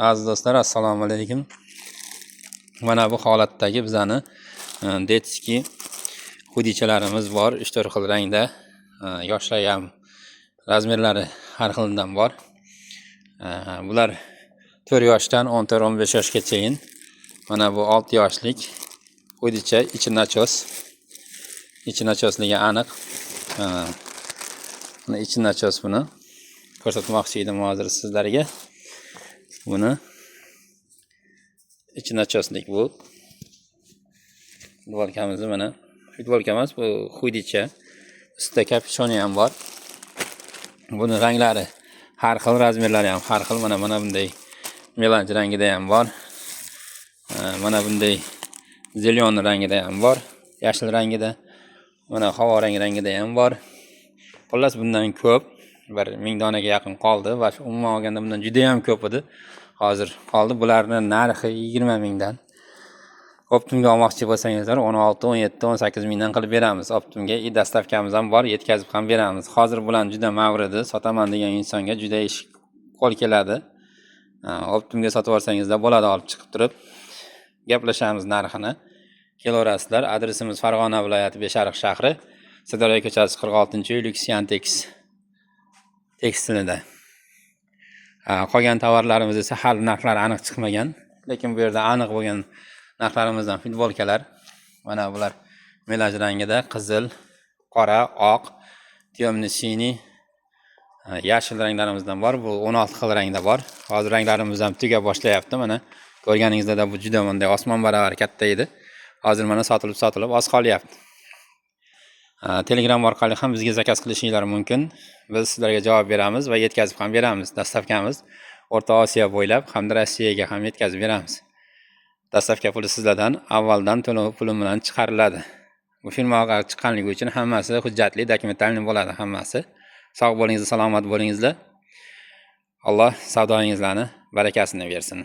Aziz do'stlar, assalomu alaykum. Mana bu holatdagi bizani detski xudichalarimiz bor. 3-4 xil rangda. Yoshlar ham razmerlari har xildan bor. Bular 4 yoshdan 14-15 yoshgacha. Mana bu 6 yoshlik xudicha, ichi nachos. İçi nachosligi aniq. Buni ichi nachos, buni ko'rsatmoqchi edim hozir sizlarga. Buni ichi nachoslik bu. Futbolkamiz mana. Futbolka emas, bu xudicha. Ustida kapichoni ham bor. Buni ranglari har xil, razmerlari ham har xil. Mana bunday melanj rangida ham bor. Mana bunday zelyon rangida ham bor. Yashil rangida. Mana havo rangida ham bor. Xullas bundan ko'p, bir 1000 donaga yaqin qoldi va umuman olganda bundan juda ham ko'p edi. Hozir qoldi. Bularning narxi 20 mingdan. Optimga olmoqchi bo'lsangizlar 16, 17, 18 mingdan qilib beramiz. Optimga dastavkamiz ham bor, yetkazib ham beramiz. Hozir bulan juda mavridi, sotaman degan insonga juda ish qo'l keladi. Optimga sotib olsangizlar bo'ladi, olib chiqib turib gaplashamiz narxini. Kelaverasizlar. Adresimiz Farg'ona viloyati Beshariq shahri, Sirdaryo ko'chasi 46-uy, Luxyantex tekstilida. Qolgan tovarlarimiz esa hali narxlari aniq chiqmagan, lekin bu yerda aniq bo'lgan narxlarimizdan futbolkalar. Mana bular melanj rangida, qizil, qora, oq, temno-siniy, yashil ranglarimizdan bor. Bu 16 xil rangda bor. Hozir ranglarimiz ham tuga boshlayapti. Mana ko'rganingizda bu juda bunday osmon baravar katta edi. Hozir mana sotilib oz qolyapti. Telegram orqali ham bizga zakaz qilishingiz mumkin. Biz sizlarga javob beramiz va yetkazib ham beramiz. Dastavkamiz O'rta Osiyo bo'ylab hamda Rossiyaga ham yetkazib beramiz. Dastavka puli sizlardan avvaldan to'lov puli bilan chiqariladi. Bu firmaga chiqqanligi uchun hammasi hujjatli, dokumentalniy bo'ladi hammasi. Sog' bo'lingizlar, salomat bo'lingizlar. Alloh savdoyingizlarni barakasini bersin.